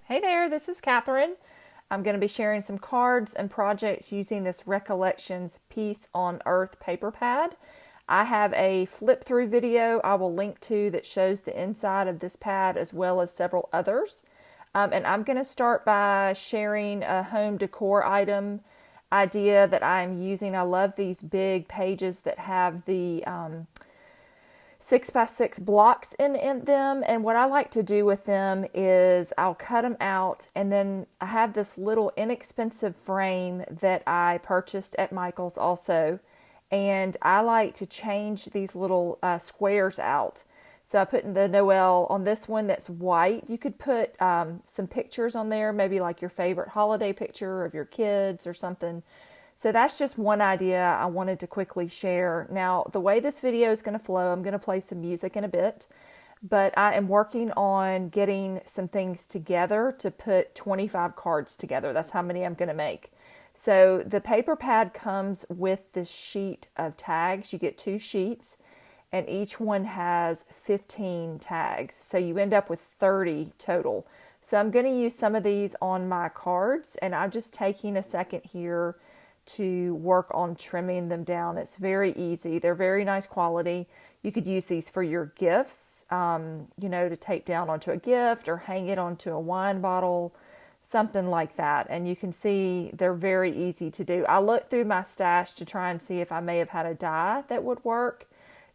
Hey there, this is Katherine. I'm going to be sharing some cards and projects using this Recollections Peace on Earth paper pad. I have a flip through video I will link to that shows the inside of this pad as well as several others. And I'm going to start by sharing a home decor item idea that I'm using. I love these big pages that have the 6x6 blocks in them, and what I like to do with them is I'll cut them out, and then I have this little inexpensive frame that I purchased at Michael's also, and I like to change these little squares out. So I put in the Noel on this one that's white. You could put some pictures on there, maybe like your favorite holiday picture of your kids or something. So that's just one idea I wanted to quickly share. Now, the way this video is going to flow, I'm going to play some music in a bit, but I am working on getting some things together to put 25 cards together. That's how many I'm going to make. So the paper pad comes with this sheet of tags. You get 2 sheets, and each one has 15 tags. So you end up with 30 total. So I'm going to use some of these on my cards, and I'm just taking a second here to work on trimming them down. It's very easy. They're very nice quality. You could use these for your gifts, to tape down onto a gift or hang it onto a wine bottle, something like that. And you can see they're very easy to do. I looked through my stash to try and see if I may have had a die that would work.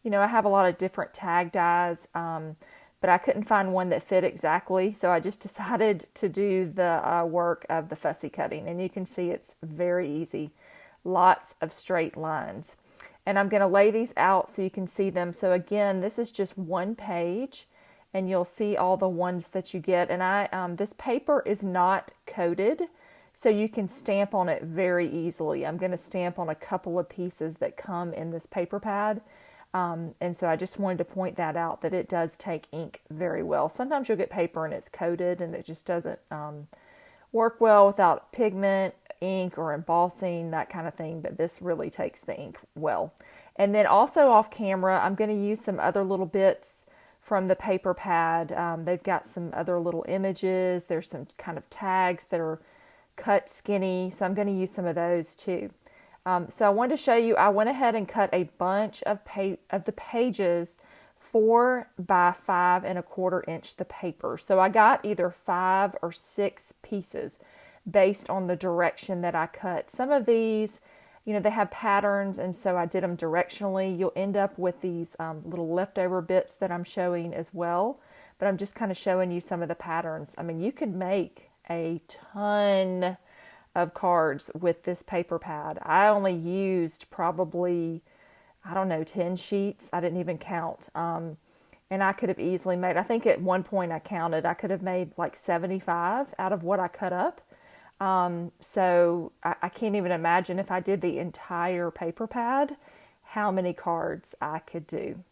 I have a lot of different tag dies, but I couldn't find one that fit exactly, so I just decided to do the work of the fussy cutting, and you can see it's very easy. Lots of straight lines. And I'm going to lay these out so you can see them. So again, this is just one page, and you'll see all the ones that you get. And this paper is not coated, so you can stamp on it very easily. I'm going to stamp on a couple of pieces that come in this paper pad. And so I just wanted to point that out, that it does take ink very well. Sometimes you'll get paper and it's coated and it just doesn't work well without pigment, ink, or embossing, that kind of thing. But this really takes the ink well. And then also off camera, I'm going to use some other little bits from the paper pad. They've got some other little images. There's some kind of tags that are cut skinny. So I'm going to use some of those too. So I wanted to show you, I went ahead and cut a bunch of the pages 4 by 5¼ inch the paper. So I got either 5 or 6 pieces based on the direction that I cut. Some of these, they have patterns, and so I did them directionally. You'll end up with these little leftover bits that I'm showing as well, but I'm just kind of showing you some of the patterns. I mean, you could make a ton of cards with this paper pad. I only used probably, 10 sheets. I didn't even count. And I could have easily made, I think at one point I counted, I could have made like 75 out of what I cut up. So I can't even imagine if I did the entire paper pad, how many cards I could do.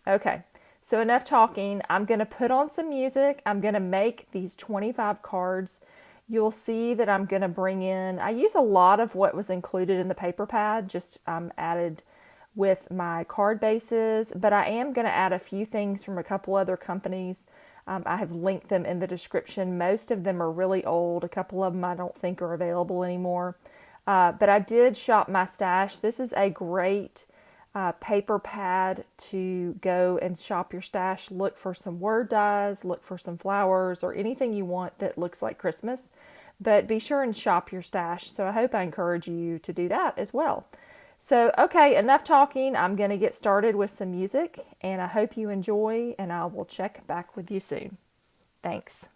Okay, so enough talking. I'm going to put on some music. I'm going to make these 25 cards. You'll see that I'm going to bring in, I use a lot of what was included in the paper pad, just added with my card bases, but I am going to add a few things from a couple other companies. I have linked them in the description. Most of them are really old. A couple of them I don't think are available anymore. But I did shop my stash. This is a great paper pad to go and shop your stash. Look for some word dies, look for some flowers, or anything you want that looks like Christmas. But be sure and shop your stash. So I hope I encourage you to do that as well. So, okay, enough talking. I'm going to get started with some music, and I hope you enjoy, and I will check back with you soon. Thanks.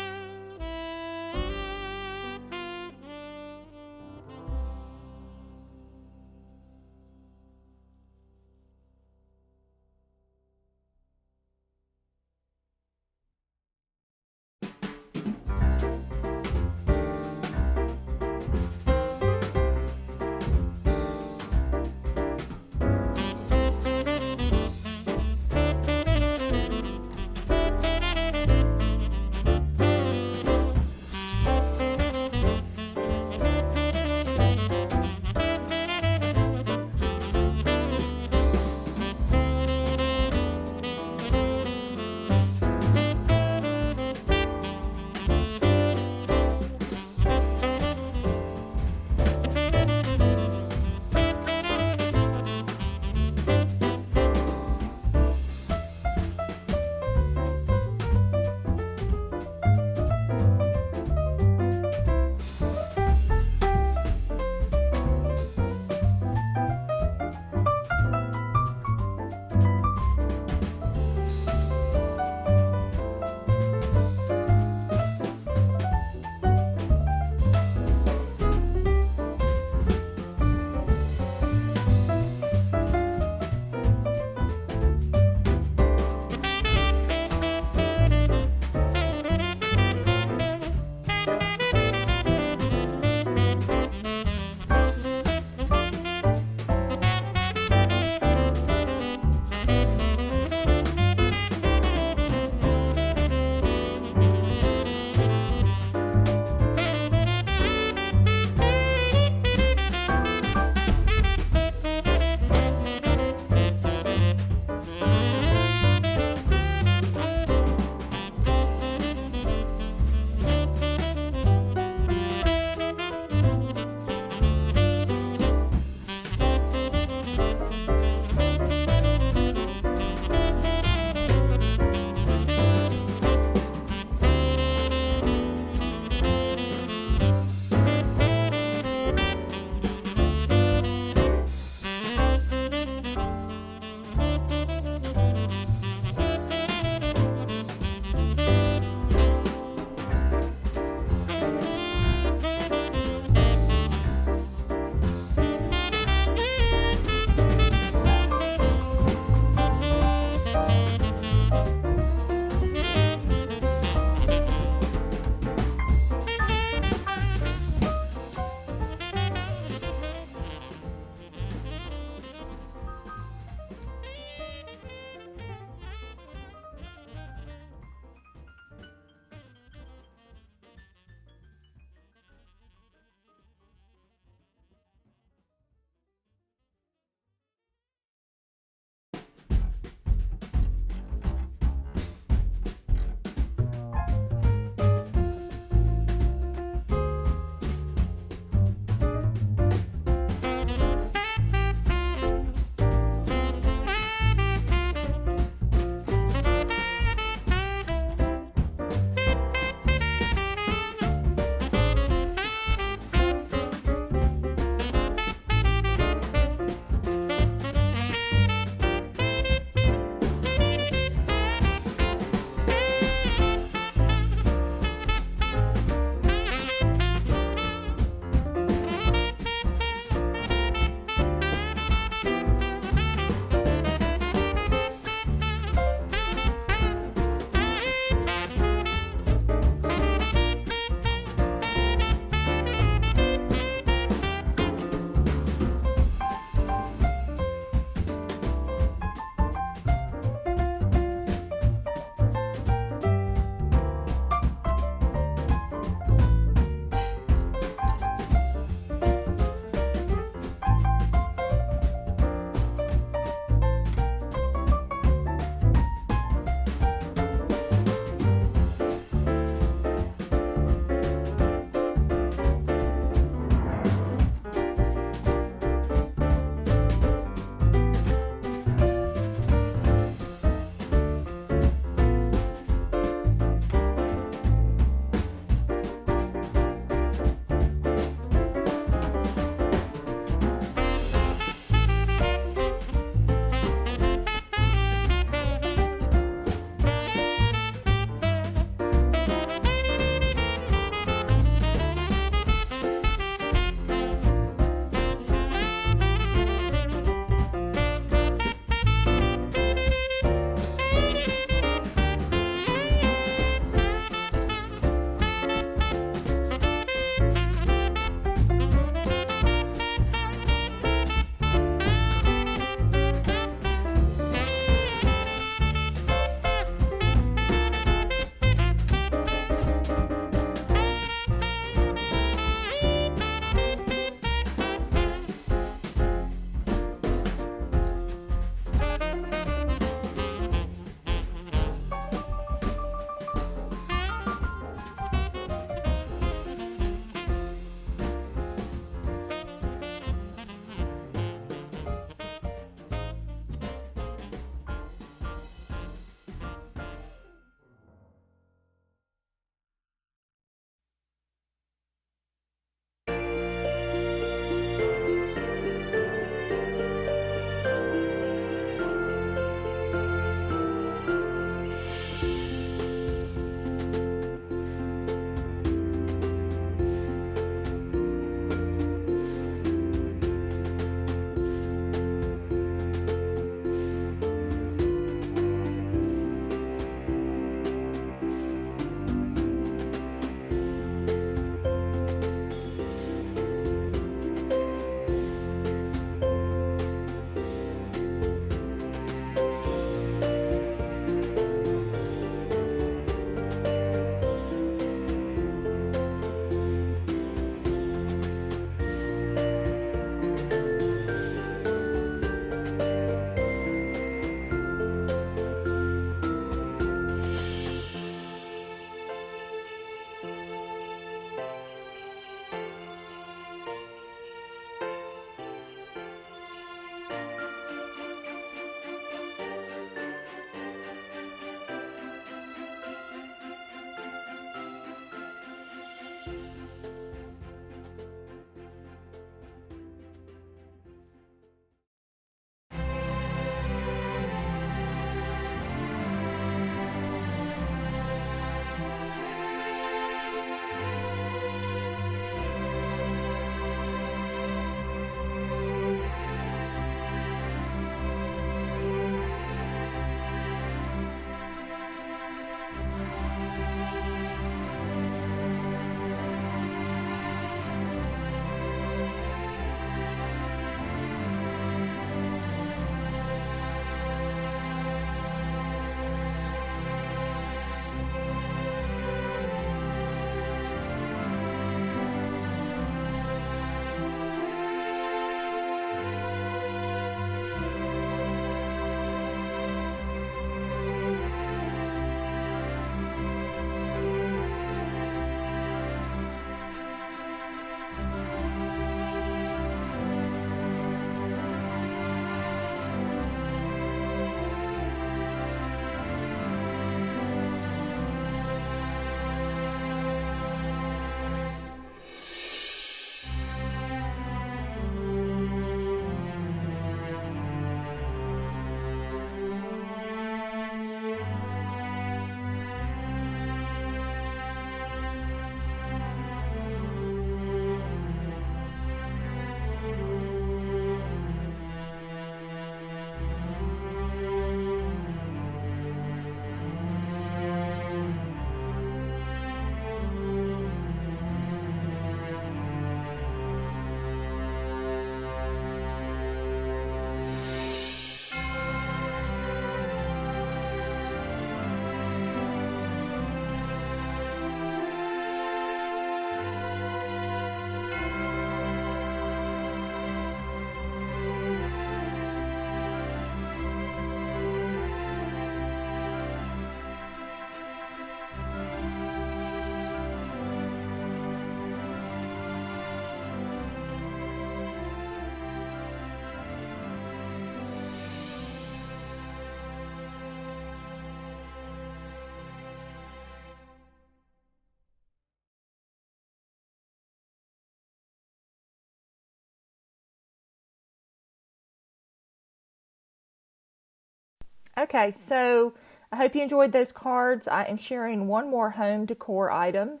Okay, so I hope you enjoyed those cards. I am sharing one more home decor item.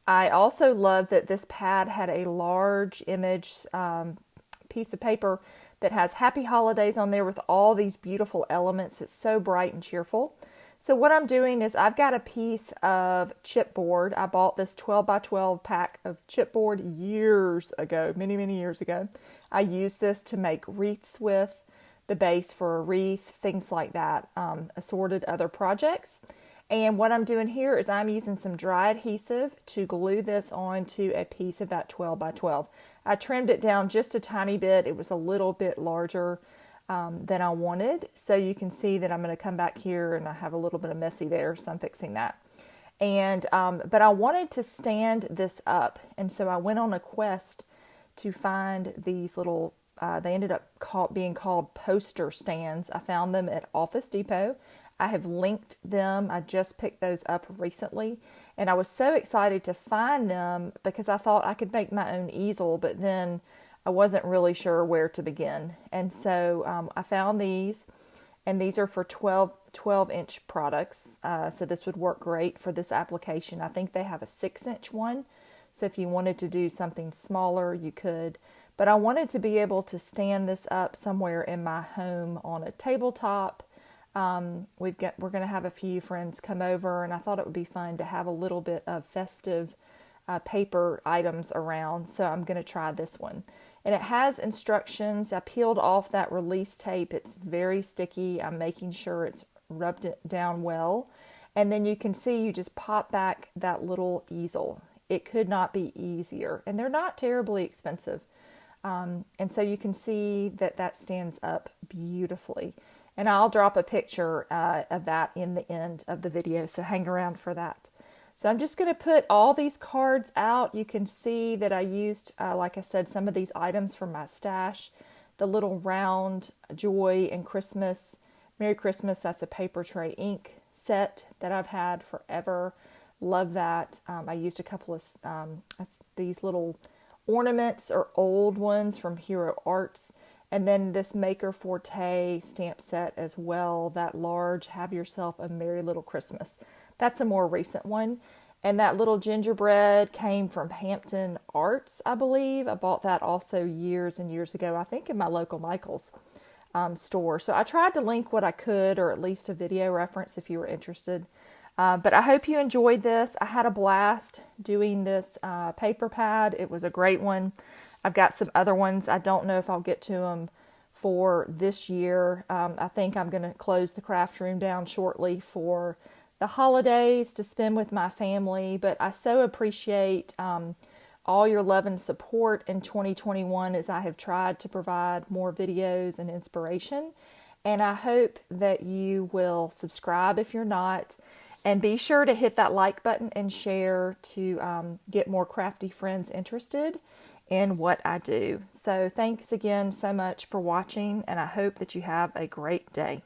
I also love that this pad had a large image piece of paper that has Happy Holidays on there with all these beautiful elements. It's so bright and cheerful. So what I'm doing is I've got a piece of chipboard. I bought this 12 by 12 pack of chipboard years ago, many, many years ago. I used this to make wreaths with, the base for a wreath, things like that, assorted other projects. And what I'm doing here is I'm using some dry adhesive to glue this onto a piece of that 12 by 12. I trimmed it down just a tiny bit. It was a little bit larger than I wanted. So you can see that I'm going to come back here and I have a little bit of messy there, so I'm fixing that. And but I wanted to stand this up, and so I went on a quest to find these little, they ended up being called poster stands. I found them at Office Depot. I have linked them. I just picked those up recently, and I was so excited to find them because I thought I could make my own easel, but then I wasn't really sure where to begin. And so I found these, and these are for 12-inch products. So this would work great for this application. I think they have a 6-inch one. So if you wanted to do something smaller, you could. But I wanted to be able to stand this up somewhere in my home on a tabletop. We're going to have a few friends come over, and I thought it would be fun to have a little bit of festive paper items around. So I'm going to try this one. And it has instructions. I peeled off that release tape. It's very sticky. I'm making sure it's rubbed it down well. And then you can see you just pop back that little easel. It could not be easier. And they're not terribly expensive. And so you can see that that stands up beautifully. And I'll drop a picture of that in the end of the video, so hang around for that. So I'm just going to put all these cards out. You can see that I used, like I said, some of these items from my stash. The little round Joy and Christmas, Merry Christmas, that's a paper tray ink set that I've had forever. Love that. I used a couple of these little ornaments or old ones from Hero Arts. And then this Maker Forte stamp set as well, that large Have Yourself a Merry Little Christmas. That's a more recent one. And that little gingerbread came from Hampton Arts, I believe. I bought that also years and years ago, I think in my local Michael's store. So I tried to link what I could, or at least a video reference if you were interested. But I hope you enjoyed this. I had a blast doing this paper pad. It was a great one. I've got some other ones. I don't know if I'll get to them for this year. I think I'm going to close the craft room down shortly for the holidays to spend with my family. But I so appreciate all your love and support in 2021 as I have tried to provide more videos and inspiration. And I hope that you will subscribe if you're not. And be sure to hit that like button and share to get more crafty friends interested in what I do. So thanks again so much for watching, and I hope that you have a great day.